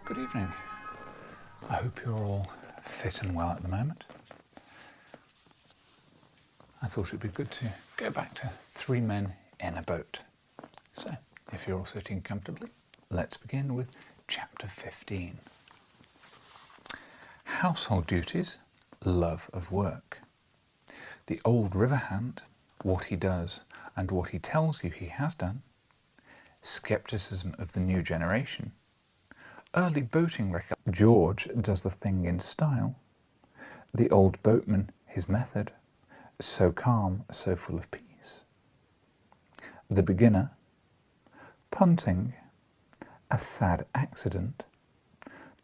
Good evening. I hope you're all fit and well at the moment. I thought it'd be good to go back to 3 men in a boat. So, if you're all sitting comfortably, let's begin with chapter 15. Household duties, love of work. The old river hand, what he does and what he tells you he has done. Scepticism of the new generation. Early boating record. George does the thing in style. The old boatman, his method. So calm, so full of peace. The beginner. Punting. A sad accident.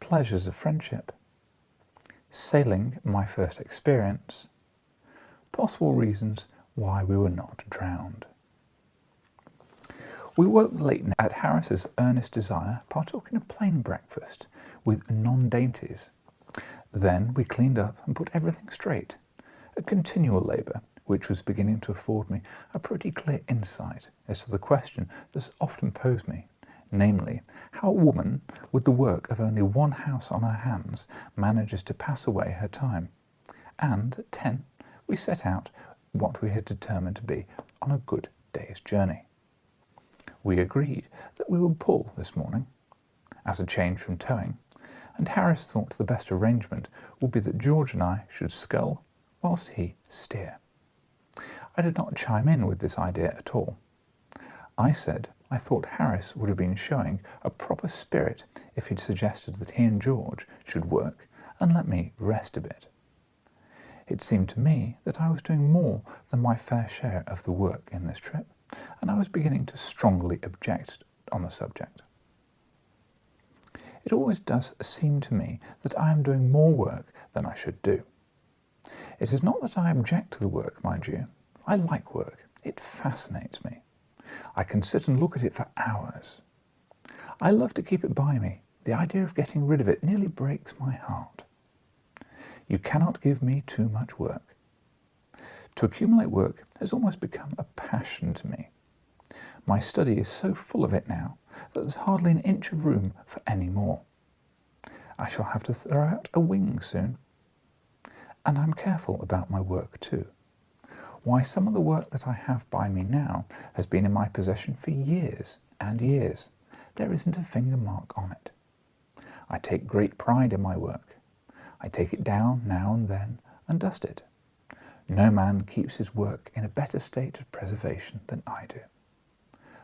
Pleasures of friendship. Sailing, my first experience. Possible reasons why we were not drowned. We woke late at Harris's earnest desire, partook in a plain breakfast with non-dainties. Then we cleaned up and put everything straight, a continual labour which was beginning to afford me a pretty clear insight as to the question that has often posed me, namely, how a woman with the work of only one house on her hands manages to pass away her time. And at 10, we set out what we had determined to be on a good day's journey. We agreed that we would pull this morning, as a change from towing, and Harris thought the best arrangement would be that George and I should scull whilst he steer. I did not chime in with this idea at all. I said I thought Harris would have been showing a proper spirit if he'd suggested that he and George should work and let me rest a bit. It seemed to me that I was doing more than my fair share of the work in this trip, and I was beginning to strongly object on the subject. It always does seem to me that I am doing more work than I should do. It is not that I object to the work, mind you. I like work. It fascinates me. I can sit and look at it for hours. I love to keep it by me. The idea of getting rid of it nearly breaks my heart. You cannot give me too much work. To accumulate work has almost become a passion to me. My study is so full of it now that there's hardly an inch of room for any more. I shall have to throw out a wing soon. And I'm careful about my work too. Why, some of the work that I have by me now has been in my possession for years and years. There isn't a finger mark on it. I take great pride in my work. I take it down now and then and dust it. No man keeps his work in a better state of preservation than I do.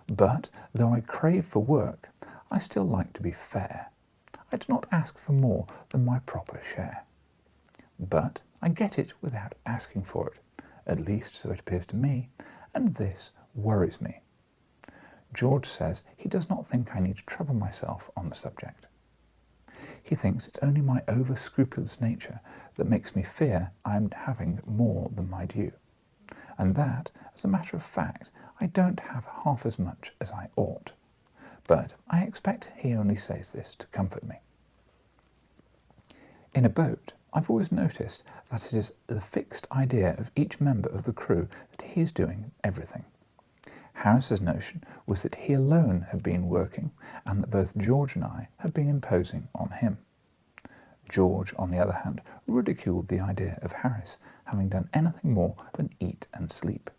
But, though I crave for work, I still like to be fair. I do not ask for more than my proper share. But I get it without asking for it, at least so it appears to me, and this worries me. George says he does not think I need to trouble myself on the subject. He thinks it's only my over-scrupulous nature that makes me fear I'm having more than my due, and that, as a matter of fact, I don't have half as much as I ought. But I expect he only says this to comfort me. In a boat, I've always noticed that it is the fixed idea of each member of the crew that he is doing everything. Harris's notion was that he alone had been working and that both George and I had been imposing on him. George, on the other hand, ridiculed the idea of Harris having done anything more than eat and sleep,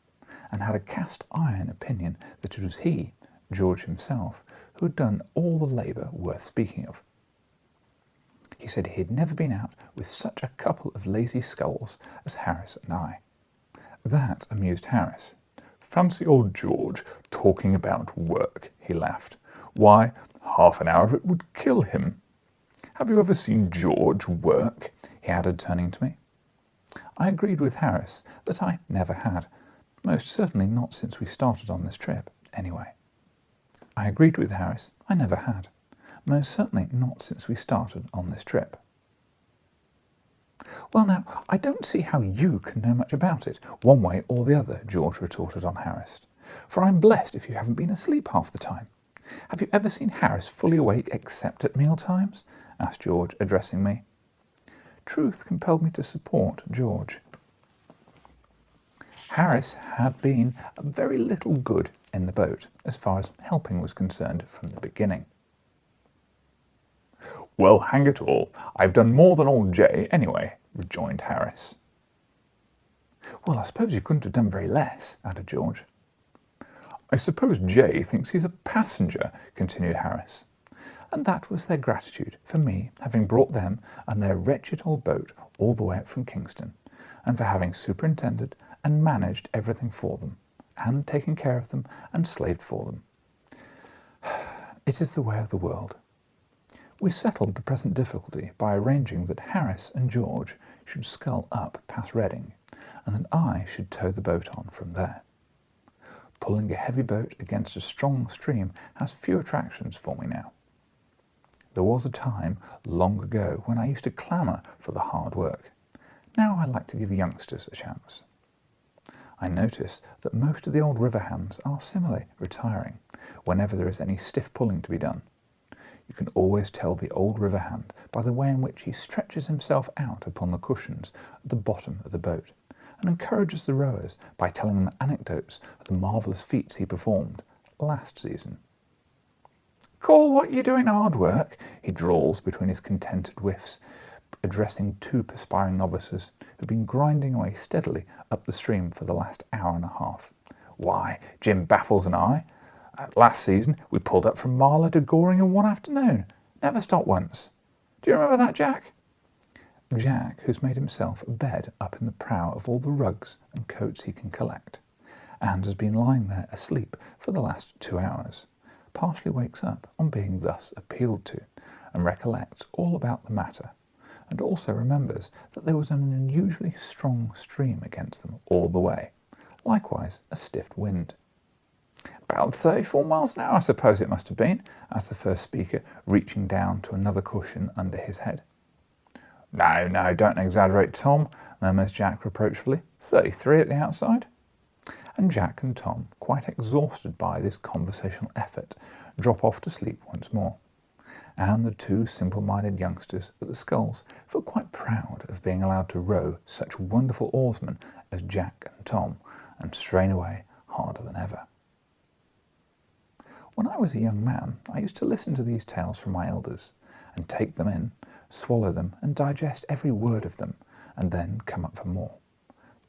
and had a cast-iron opinion that it was he, George himself, who had done all the labour worth speaking of. He said he had never been out with such a couple of lazy skulls as Harris and I. That amused Harris. "Fancy old George talking about work," he laughed. "Why, half an hour of it would kill him. Have you ever seen George work?" he added, turning to me. I agreed with Harris that I never had, most certainly not since we started on this trip, anyway. I agreed with Harris I never had, most certainly not since we started on this trip. "Well now, I don't see how you can know much about it, one way or the other," George retorted unharassed. "For I'm blessed if you haven't been asleep half the time. Have you ever seen Harris fully awake except at meal times?" asked George, addressing me. Truth compelled me to support George. Harris had been very little good in the boat, as far as helping was concerned from the beginning. "Well, hang it all, I've done more than old J anyway," rejoined Harris. "Well, I suppose you couldn't have done very less," added George. "I suppose J thinks he's a passenger," continued Harris. And that was their gratitude for me having brought them and their wretched old boat all the way up from Kingston, and for having superintended and managed everything for them, and taken care of them and slaved for them. It is the way of the world. We settled the present difficulty by arranging that Harris and George should scull up past Reading, and that I should tow the boat on from there. Pulling a heavy boat against a strong stream has few attractions for me now. There was a time, long ago, when I used to clamour for the hard work. Now I like to give youngsters a chance. I notice that most of the old river hands are similarly retiring, whenever there is any stiff pulling to be done. You can always tell the old river hand by the way in which he stretches himself out upon the cushions at the bottom of the boat, and encourages the rowers by telling them anecdotes of the marvellous feats he performed last season. "Call what you're doing hard work," he drawls between his contented whiffs, addressing two perspiring novices who've been grinding away steadily up the stream for the last hour and a half. "Why, Jim Baffles and I, last season, we pulled up from Marlow to Goring in one afternoon. Never stopped once. Do you remember that, Jack?" Jack, who's made himself a bed up in the prow of all the rugs and coats he can collect, and has been lying there asleep for the last 2 hours, partially wakes up on being thus appealed to, and recollects all about the matter, and also remembers that there was an unusually strong stream against them all the way, likewise a stiff wind. "About 34 miles an hour, I suppose it must have been," asked the first speaker, reaching down to another cushion under his head. No, don't exaggerate, Tom," murmurs Jack reproachfully. 33 at the outside." And Jack and Tom, quite exhausted by this conversational effort, drop off to sleep once more. And the two simple-minded youngsters at the sculls feel quite proud of being allowed to row such wonderful oarsmen as Jack and Tom, and strain away harder than ever. When I was a young man, I used to listen to these tales from my elders, and take them in, swallow them, and digest every word of them, and then come up for more.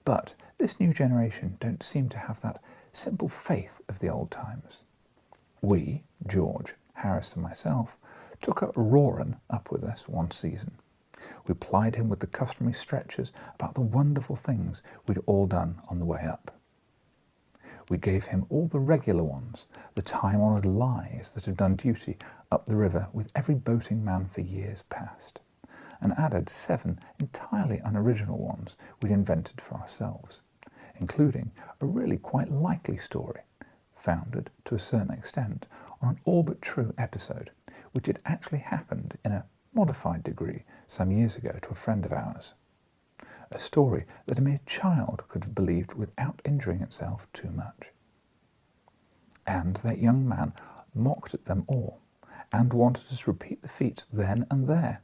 But this new generation don't seem to have that simple faith of the old times. We, George, Harris and myself, took a Roran up with us one season. We plied him with the customary stretchers about the wonderful things we'd all done on the way up. We gave him all the regular ones, the time-honoured lies that have done duty up the river with every boating man for years past, and added 7 entirely unoriginal ones we'd invented for ourselves, including a really quite likely story, founded to a certain extent on an all but true episode, which had actually happened in a modified degree some years ago to a friend of ours. A story that a mere child could have believed without injuring itself too much. And that young man mocked at them all, and wanted us to repeat the feats then and there,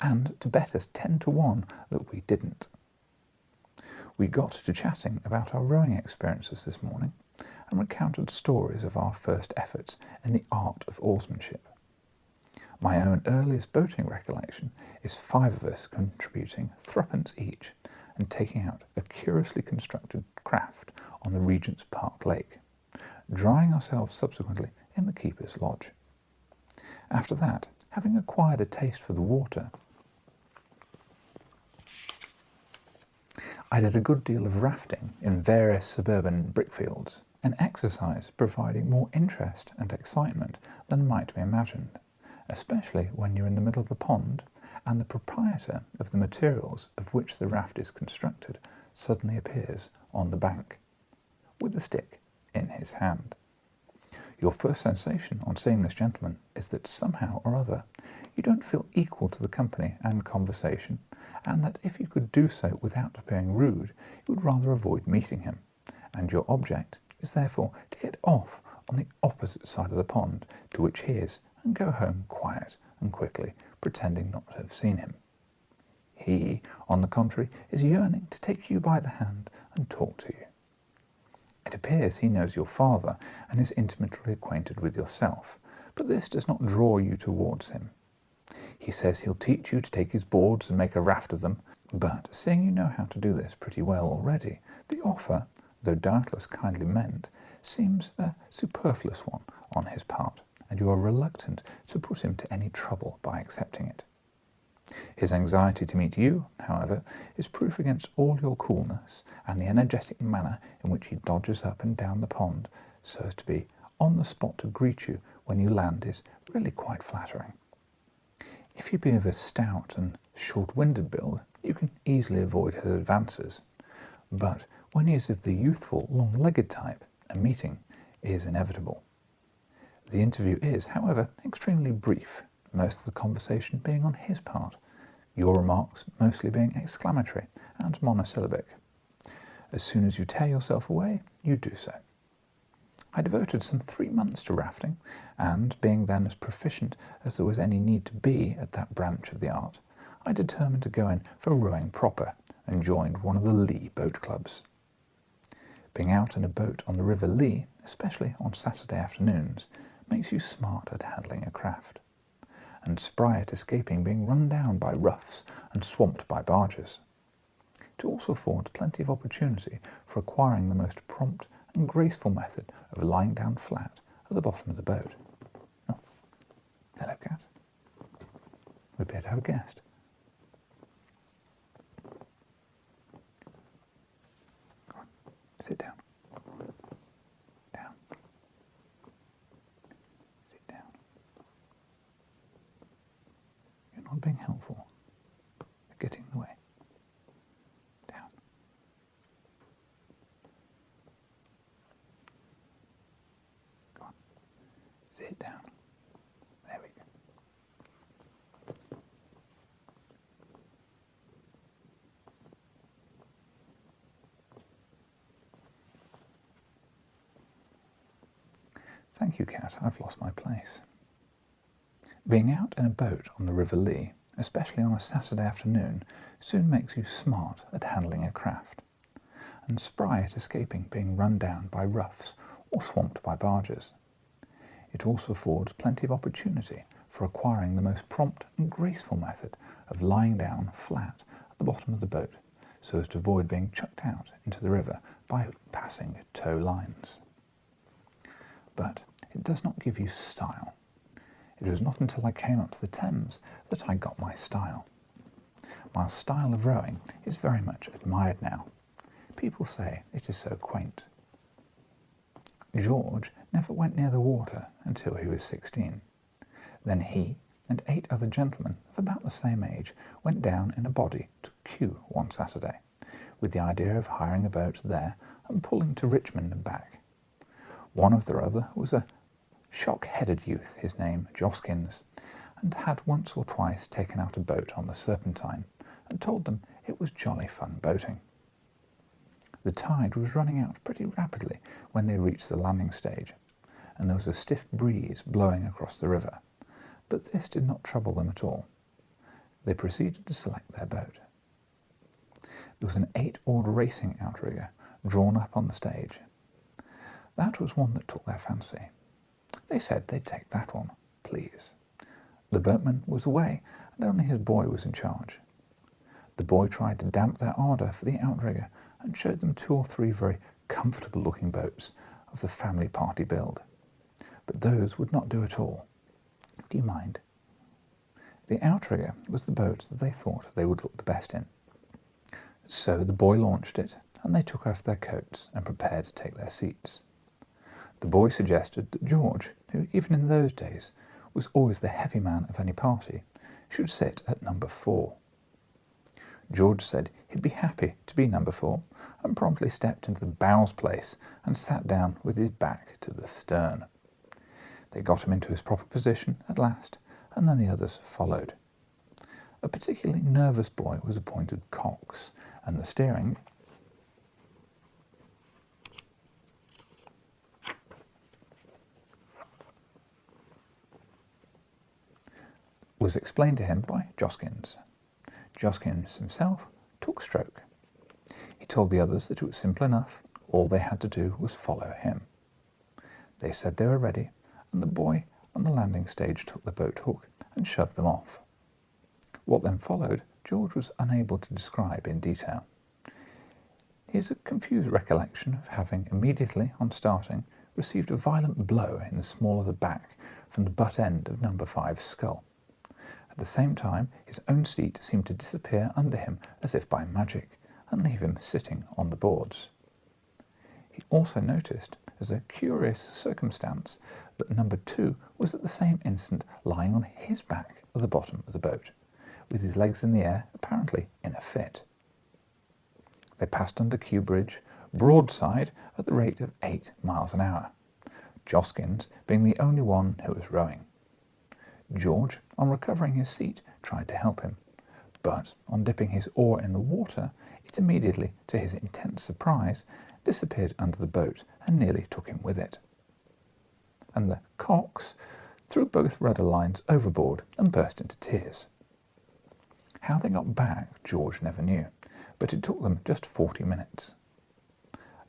and to bet us 10 to 1 that we didn't. We got to chatting about our rowing experiences this morning, and recounted stories of our first efforts in the art of oarsmanship. My own earliest boating recollection is 5 of us contributing 3d each and taking out a curiously constructed craft on the Regent's Park Lake, drying ourselves subsequently in the keeper's lodge. After that, having acquired a taste for the water, I did a good deal of rafting in various suburban brickfields, an exercise providing more interest and excitement than might be imagined, especially when you're in the middle of the pond and the proprietor of the materials of which the raft is constructed suddenly appears on the bank, with a stick in his hand. Your first sensation on seeing this gentleman is that somehow or other you don't feel equal to the company and conversation, and that if you could do so without appearing rude, you would rather avoid meeting him, and your object is therefore to get off on the opposite side of the pond to which he is, and go home quiet and quickly, pretending not to have seen him. He, on the contrary, is yearning to take you by the hand and talk to you. appears he knows your father and is intimately acquainted with yourself, but this does not draw you towards him. He says he'll teach you to take his boards and make a raft of them, but seeing you know how to do this pretty well already, the offer, though doubtless kindly meant, seems a superfluous one on his part, and you are reluctant to put him to any trouble by accepting it. His anxiety to meet you, however, is proof against all your coolness, and the energetic manner in which he dodges up and down the pond so as to be on the spot to greet you when you land is really quite flattering. If he be of a stout and short-winded build, you can easily avoid his advances, but when he is of the youthful, long-legged type, a meeting is inevitable. The interview is, however, extremely brief, most of the conversation being on his part, your remarks mostly being exclamatory and monosyllabic. As soon as you tear yourself away, you do so. I devoted some 3 months to rafting, and being then as proficient as there was any need to be at that branch of the art, I determined to go in for rowing proper, and joined one of the Lee boat clubs. Being out in a boat on the River Lee, especially on Saturday afternoons, makes you smart at handling a craft, and spry at escaping being run down by roughs and swamped by barges. It also affords plenty of opportunity for acquiring the most prompt and graceful method of lying down flat at the bottom of the boat. Oh, hello, cat. We appear to have a guest. Come on, sit down. Down. Sit down. You're not being helpful. You're getting in the way. Down. Go on. Sit down. There we go. Thank you, cat. I've lost my place. Being out in a boat on the River Lee, especially on a Saturday afternoon, soon makes you smart at handling a craft, and spry at escaping being run down by roughs or swamped by barges. It also affords plenty of opportunity for acquiring the most prompt and graceful method of lying down flat at the bottom of the boat, so as to avoid being chucked out into the river by passing tow lines. But it does not give you style. It was not until I came up to the Thames that I got my style. My style of rowing is very much admired now. People say it is so quaint. George never went near the water until he was 16. Then he and 8 other gentlemen of about the same age went down in a body to Kew one Saturday, with the idea of hiring a boat there and pulling to Richmond and back. One of the other was a shock-headed youth, his name Joskins, and had once or twice taken out a boat on the Serpentine and told them it was jolly fun boating. The tide was running out pretty rapidly when they reached the landing stage, and there was a stiff breeze blowing across the river, but this did not trouble them at all. They proceeded to select their boat. There was an 8-oared racing outrigger drawn up on the stage. That was one that took their fancy. They said they'd take that one, please. The boatman was away, and only his boy was in charge. The boy tried to damp their ardour for the outrigger and showed them 2 or 3 very comfortable-looking boats of the family party build. But those would not do at all. Do you mind? The outrigger was the boat that they thought they would look the best in. So the boy launched it, and they took off their coats and prepared to take their seats. The boy suggested that George, who even in those days was always the heavy man of any party, should sit at number 4. George said he'd be happy to be number 4, and promptly stepped into the bows place and sat down with his back to the stern. They got him into his proper position at last, and then the others followed. A particularly nervous boy was appointed cox, and the steering was explained to him by Joskins. Joskins himself took stroke. He told the others that it was simple enough. All they had to do was follow him. They said they were ready, and the boy on the landing stage took the boat hook and shoved them off. What then followed, George was unable to describe in detail. He has a confused recollection of having immediately, on starting, received a violent blow in the small of the back from the butt end of number 5's skull. At the same time, his own seat seemed to disappear under him as if by magic, and leave him sitting on the boards. He also noticed, as a curious circumstance, that number 2 was at the same instant lying on his back at the bottom of the boat, with his legs in the air, apparently in a fit. They passed under Kew Bridge, broadside, at the rate of 8 miles an hour, Joskins being the only one who was rowing. George, on recovering his seat, tried to help him, but on dipping his oar in the water, it immediately, to his intense surprise, disappeared under the boat and nearly took him with it. And the Cox threw both rudder lines overboard and burst into tears. How they got back, George never knew, but it took them just 40 minutes.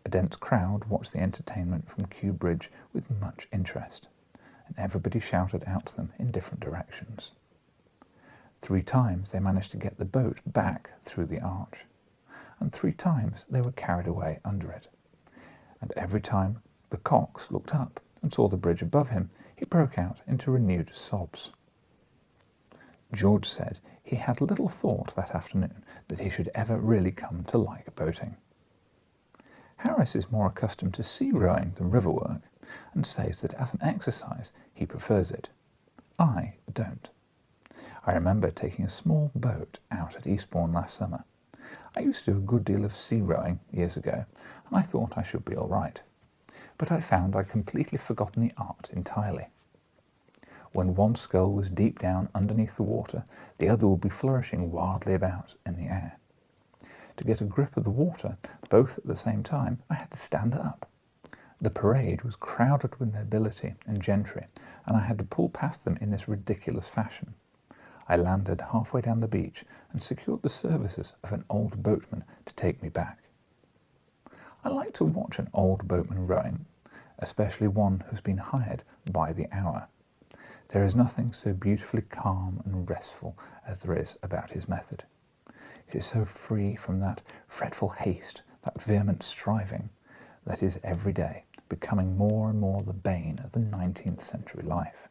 A dense crowd watched the entertainment from Kew Bridge with much interest, and everybody shouted out to them in different directions. 3 times they managed to get the boat back through the arch, and 3 times they were carried away under it. And every time the Cox looked up and saw the bridge above him, he broke out into renewed sobs. George said he had little thought that afternoon that he should ever really come to like boating. Harris is more accustomed to sea rowing than river work, and says that as an exercise he prefers it. I don't. I remember taking a small boat out at Eastbourne last summer. I used to do a good deal of sea rowing years ago, and I thought I should be all right. But I found I'd completely forgotten the art entirely. When one scull was deep down underneath the water, the other would be flourishing wildly about in the air. To get a grip of the water, both at the same time, I had to stand up. The parade was crowded with nobility and gentry, and I had to pull past them in this ridiculous fashion. I landed halfway down the beach and secured the services of an old boatman to take me back. I like to watch an old boatman rowing, especially one who's been hired by the hour. There is nothing so beautifully calm and restful as there is about his method. It is so free from that fretful haste, that vehement striving, that is every day becoming more and more the bane of the 19th century life.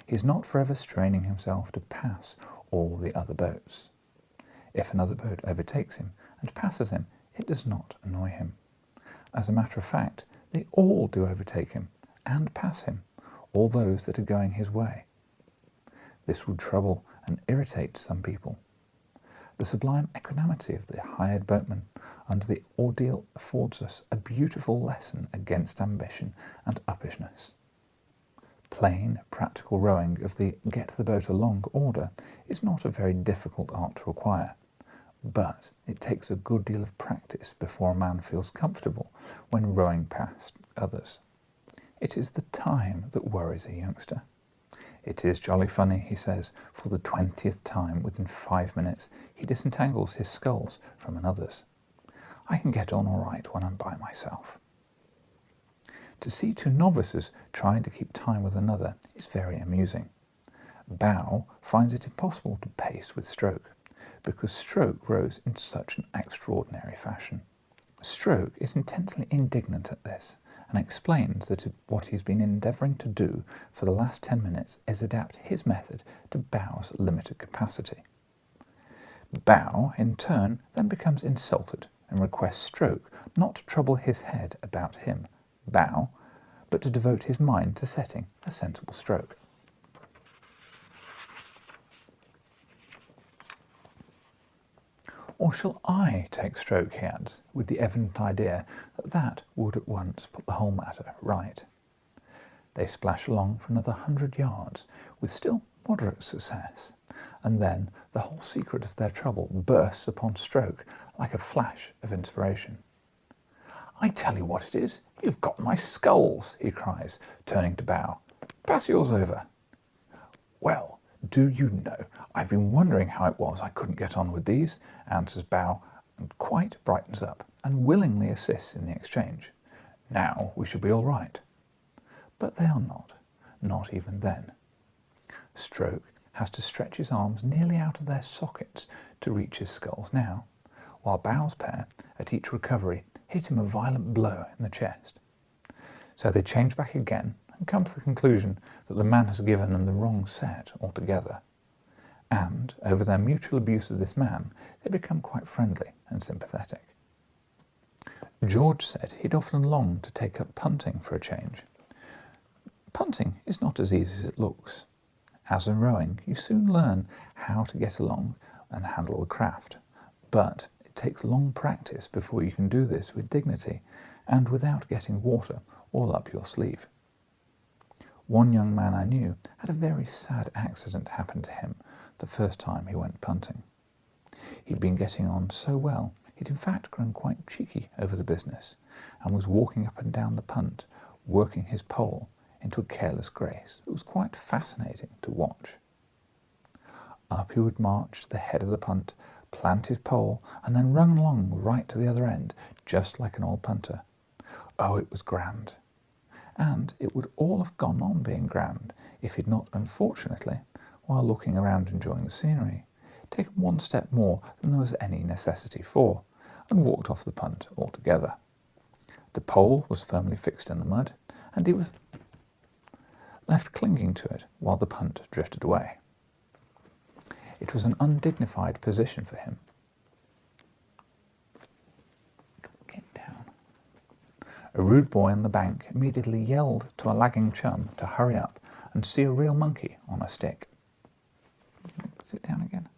He is not forever straining himself to pass all the other boats. If another boat overtakes him and passes him, it does not annoy him. As a matter of fact, they all do overtake him and pass him, all those that are going his way. This would trouble and irritate some people. The sublime equanimity of the hired boatman under the ordeal affords us a beautiful lesson against ambition and uppishness. Plain, practical rowing of the get the boat along order is not a very difficult art to acquire, but it takes a good deal of practice before a man feels comfortable when rowing past others. It is the time that worries a youngster. It is jolly funny, he says, for the 20th time within 5 minutes he disentangles his sculls from another's. I can get on all right when I'm by myself. To see 2 novices trying to keep time with another is very amusing. Bow finds it impossible to pace with Stroke, because Stroke rows in such an extraordinary fashion. Stroke is intensely indignant at this, and explains that what he's been endeavouring to do for the last 10 minutes is adapt his method to Bow's limited capacity. Bow, in turn, then becomes insulted and requests Stroke not to trouble his head about him, Bow, but to devote his mind to setting a sensible stroke. Or shall I take Stroke, he adds, with the evident idea that that would at once put the whole matter right. They splash along for another 100 yards, with still moderate success, and then the whole secret of their trouble bursts upon Stroke like a flash of inspiration. "I tell you what it is, you've got my sculls," he cries, turning to Bow. "Pass yours over." "Well, do you know, I've been wondering how it was I couldn't get on with these," answers Bow, and quite brightens up and willingly assists in the exchange. Now we should be all right. But they are not even then. Stroke has to stretch his arms nearly out of their sockets to reach his sculls now, while Bow's pair, at each recovery, hit him a violent blow in the chest. So they change back again and come to the conclusion that the man has given them the wrong set altogether. And, over their mutual abuse of this man, they become quite friendly and sympathetic. George said he'd often longed to take up punting for a change. Punting is not as easy as it looks. As in rowing, you soon learn how to get along and handle the craft, but it takes long practice before you can do this with dignity and without getting water all up your sleeve. One young man I knew had a very sad accident happen to him the first time he went punting. He'd been getting on so well, he'd in fact grown quite cheeky over the business, and was walking up and down the punt, working his pole into a careless grace that was quite fascinating to watch. Up he would march to the head of the punt, plant his pole, and then run along right to the other end, just like an old punter. Oh, it was grand. And it would all have gone on being grand if he'd not, unfortunately, while looking around enjoying the scenery, taken one step more than there was any necessity for, and walked off the punt altogether. The pole was firmly fixed in the mud, and he was left clinging to it while the punt drifted away. It was an undignified position for him. Get down. A rude boy on the bank immediately yelled to a lagging chum to hurry up and see a real monkey on a stick. Sit down again.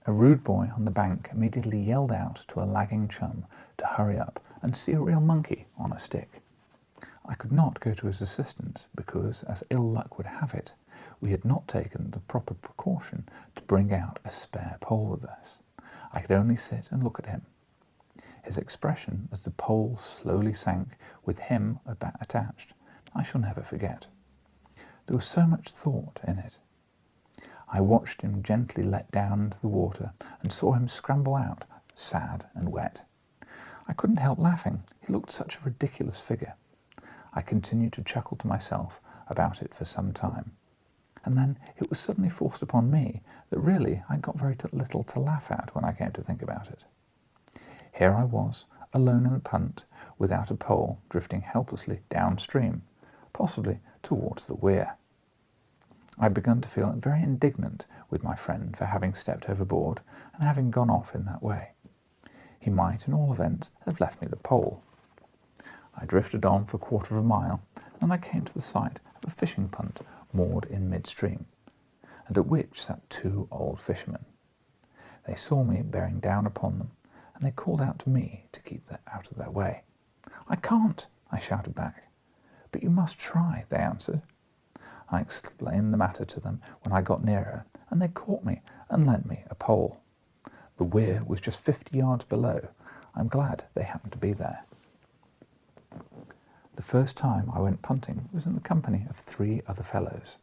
A rude boy on the bank immediately yelled out to a lagging chum to hurry up and see a real monkey on a stick. I could not go to his assistance because, as ill luck would have it, we had not taken the proper precaution to bring out a spare pole with us. I could only sit and look at him. His expression as the pole slowly sank with him attached, I shall never forget. There was so much thought in it. I watched him gently let down into the water and saw him scramble out, sad and wet. I couldn't help laughing. He looked such a ridiculous figure. I continued to chuckle to myself about it for some time. And then it was suddenly forced upon me that really I got very little to laugh at when I came to think about it. Here I was, alone in a punt, without a pole, drifting helplessly downstream, possibly towards the weir. I had begun to feel very indignant with my friend for having stepped overboard and having gone off in that way. He might, in all events, have left me the pole. I drifted on for a quarter of a mile, and I came to the site of a fishing punt moored in midstream, and at which sat two old fishermen. They saw me bearing down upon them, and they called out to me to keep out of their way. "I can't," I shouted back. "But you must try," they answered. I explained the matter to them when I got nearer, and they caught me and lent me a pole. The weir was just 50 yards below. I'm glad they happened to be there. The first time I went punting was in the company of 3 other fellows,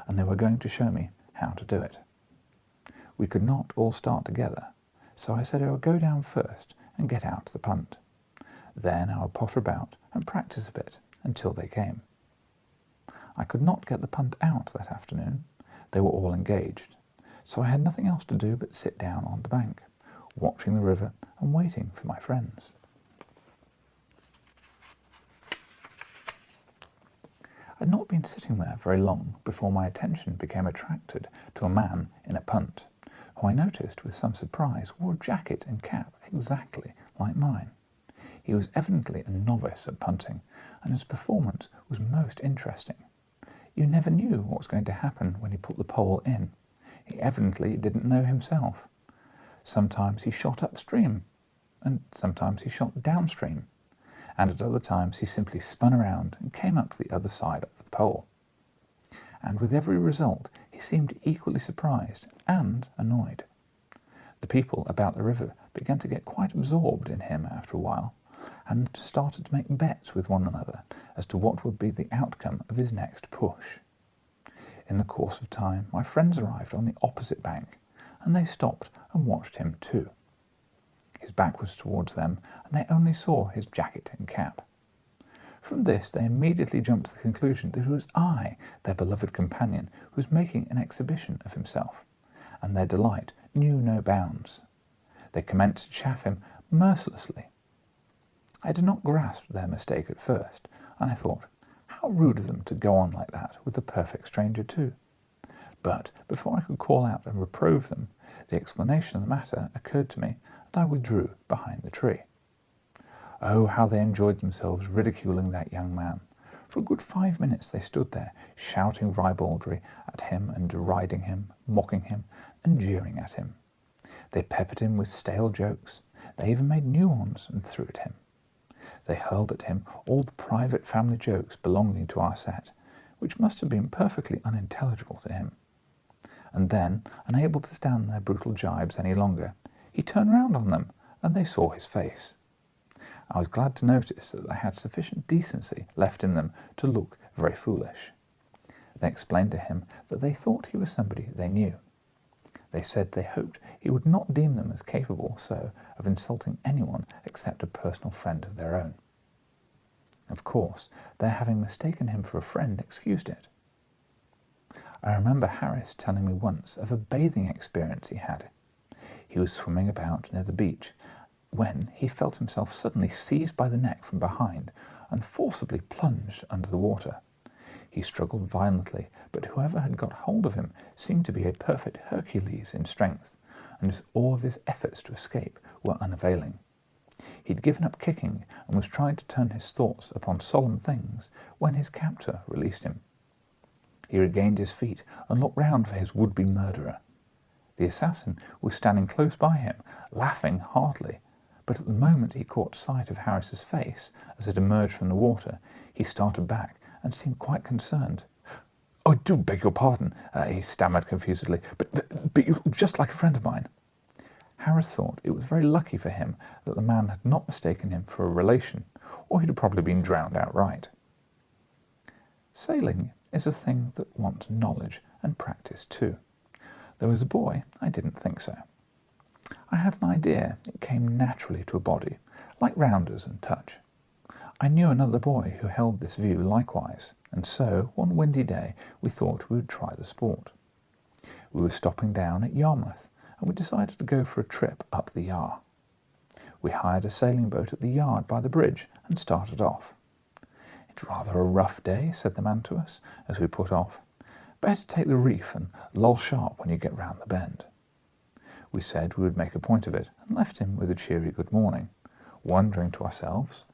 and they were going to show me how to do it. We could not all start together, so I said I would go down first and get out the punt. Then I would potter about and practice a bit until they came. I could not get the punt out that afternoon. They were all engaged, so I had nothing else to do but sit down on the bank, watching the river and waiting for my friends. I had not been sitting there very long before my attention became attracted to a man in a punt, who I noticed with some surprise wore a jacket and cap exactly like mine. He was evidently a novice at punting, and his performance was most interesting. You never knew what was going to happen when he put the pole in. He evidently didn't know himself. Sometimes he shot upstream, and sometimes he shot downstream, and at other times he simply spun around and came up to the other side of the pole. And with every result, he seemed equally surprised and annoyed. The people about the river began to get quite absorbed in him after a while, and started to make bets with one another as to what would be the outcome of his next push. In the course of time, my friends arrived on the opposite bank, and they stopped and watched him too. His back was towards them, and they only saw his jacket and cap. From this, they immediately jumped to the conclusion that it was I, their beloved companion, who was making an exhibition of himself, and their delight knew no bounds. They commenced to chaff him mercilessly. I did not grasp their mistake at first, and I thought, how rude of them to go on like that with a perfect stranger too. But before I could call out and reprove them, the explanation of the matter occurred to me, and I withdrew behind the tree. Oh, how they enjoyed themselves ridiculing that young man. For a good 5 minutes they stood there, shouting ribaldry at him and deriding him, mocking him, and jeering at him. They peppered him with stale jokes. They even made new ones and threw at him. They hurled at him all the private family jokes belonging to our set, which must have been perfectly unintelligible to him. And then, unable to stand their brutal jibes any longer, he turned round on them, and they saw his face. I was glad to notice that they had sufficient decency left in them to look very foolish. They explained to him that they thought he was somebody they knew. They said they hoped he would not deem them as capable so of insulting anyone except a personal friend of their own. Of course, their having mistaken him for a friend excused it. I remember Harris telling me once of a bathing experience he had. He was swimming about near the beach when he felt himself suddenly seized by the neck from behind and forcibly plunged under the water. He struggled violently, but whoever had got hold of him seemed to be a perfect Hercules in strength, and all of his efforts to escape were unavailing. He'd given up kicking and was trying to turn his thoughts upon solemn things when his captor released him. He regained his feet and looked round for his would-be murderer. The assassin was standing close by him, laughing heartily, but at the moment he caught sight of Harris's face as it emerged from the water, he started back and seemed quite concerned. "I do beg your pardon," he stammered confusedly, but you're just like a friend of mine." Harris thought it was very lucky for him that the man had not mistaken him for a relation, or he'd have probably been drowned outright. Sailing is a thing that wants knowledge and practice too. Though as a boy, I didn't think so. I had an idea it came naturally to a body, like rounders and touch. I knew another boy who held this view likewise, and so, one windy day, we thought we would try the sport. We were stopping down at Yarmouth, and we decided to go for a trip up the Yar. We hired a sailing boat at the yard by the bridge and started off. "It's rather a rough day," said the man to us as we put off. "Better take the reef and lull sharp when you get round the bend." We said we would make a point of it and left him with a cheery good morning, wondering to ourselves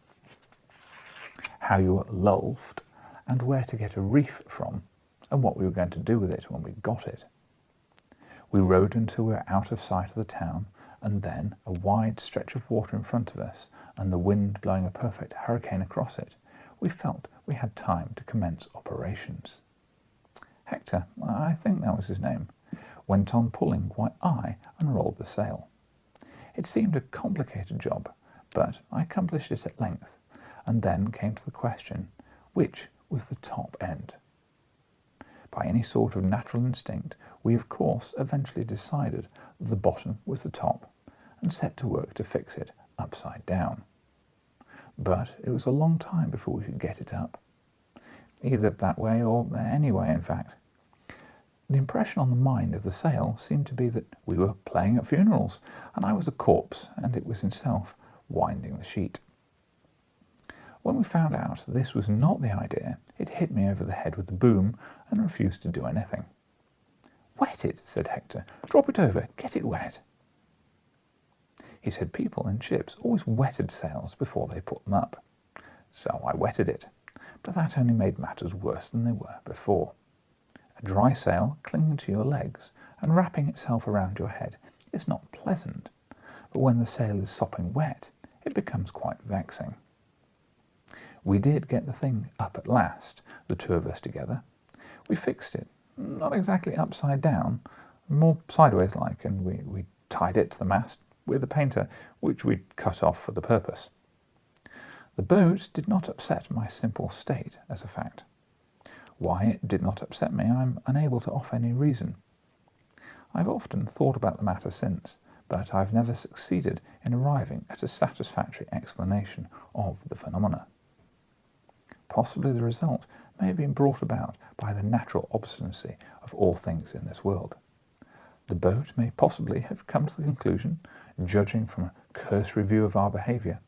how you were lulfed and where to get a reef from and what we were going to do with it when we got it. We rowed until we were out of sight of the town, and then a wide stretch of water in front of us and the wind blowing a perfect hurricane across it, we felt we had time to commence operations. Hector, I think that was his name, went on pulling while I unrolled the sail. It seemed a complicated job, but I accomplished it at length, and then came to the question, which was the top end? By any sort of natural instinct, we of course eventually decided that the bottom was the top, and set to work to fix it upside down. But it was a long time before we could get it up. Either that way or any way, in fact. The impression on the mind of the sail seemed to be that we were playing at funerals, and I was a corpse, and it was himself winding the sheet. When we found out this was not the idea, it hit me over the head with the boom and refused to do anything. "Wet it," said Hector. "Drop it over. Get it wet." He said people in ships always wetted sails before they put them up. So I wetted it, but that only made matters worse than they were before. A dry sail clinging to your legs and wrapping itself around your head is not pleasant, but when the sail is sopping wet, it becomes quite vexing. We did get the thing up at last, the two of us together. We fixed it, not exactly upside down, more sideways like, and we tied it to the mast with a painter which we'd cut off for the purpose. The boat did not upset my simple state, as a fact. Why it did not upset me, I'm unable to offer any reason. I've often thought about the matter since, but I've never succeeded in arriving at a satisfactory explanation of the phenomena. Possibly the result may have been brought about by the natural obstinacy of all things in this world. The boat may possibly have come to the conclusion, judging from a cursory view of our behaviour,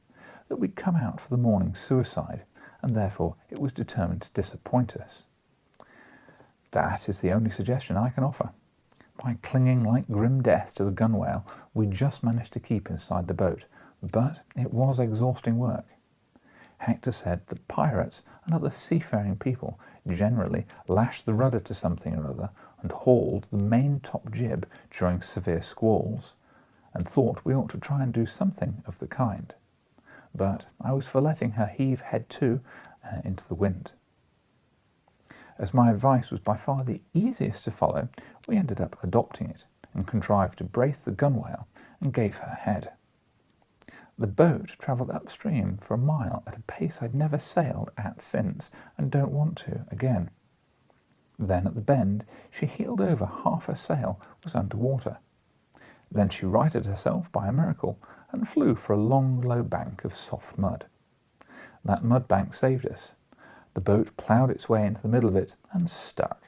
that we'd come out for the morning suicide, and therefore it was determined to disappoint us. That is the only suggestion I can offer. By clinging like grim death to the gunwale, we just managed to keep inside the boat, but it was exhausting work. Hector said that pirates and other seafaring people generally lashed the rudder to something or other and hauled the main top jib during severe squalls, and thought we ought to try and do something of the kind. But I was for letting her heave head to into the wind. As my advice was by far the easiest to follow, we ended up adopting it and contrived to brace the gunwale and gave her head. The boat travelled upstream for a mile at a pace I'd never sailed at since, and don't want to again. Then at the bend, she heeled over, half her sail was under water. Then she righted herself by a miracle and flew for a long low bank of soft mud. That mud bank saved us. The boat ploughed its way into the middle of it and stuck.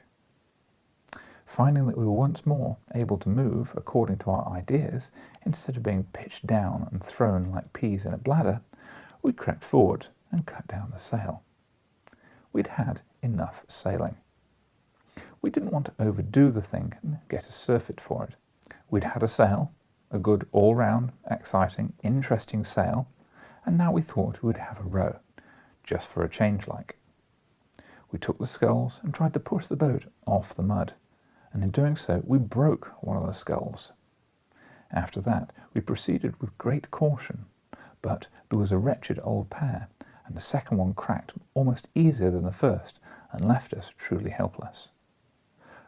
Finding that we were once more able to move according to our ideas, instead of being pitched down and thrown like peas in a bladder, we crept forward and cut down the sail. We'd had enough sailing. We didn't want to overdo the thing and get a surfeit for it. We'd had a sail, a good all-round, exciting, interesting sail, and now we thought we would have a row, just for a change like. We took the sculls and tried to push the boat off the mud, and in doing so we broke one of the sculls. After that we proceeded with great caution, but there was a wretched old pair, and the second one cracked almost easier than the first and left us truly helpless.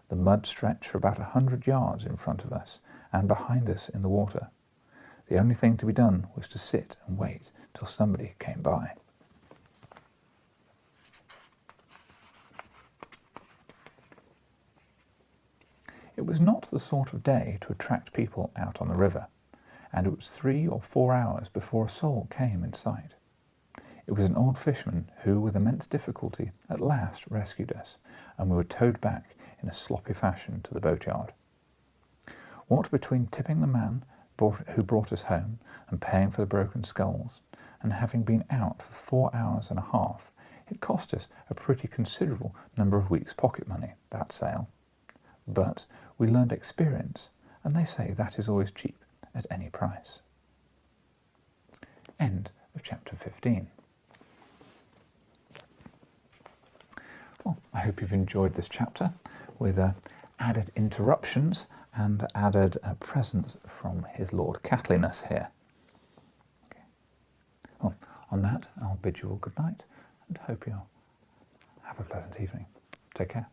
The mud stretched for about 100 yards in front of us and behind us in the water. The only thing to be done was to sit and wait till somebody came by. It was not the sort of day to attract people out on the river, and it was 3 or 4 hours before a soul came in sight. It was an old fisherman who, with immense difficulty, at last rescued us, and we were towed back in a sloppy fashion to the boatyard. What between tipping the man who brought us home and paying for the broken sculls, and having been out for 4 hours and a half, it cost us a pretty considerable number of weeks' pocket money, that sail. But we learned experience, and they say that is always cheap at any price. End of chapter 15. Well, I hope you've enjoyed this chapter with added interruptions and added presence from his Lord Catliness here. Okay. Well, on that, I'll bid you all good night and hope you'll have a pleasant evening. Take care.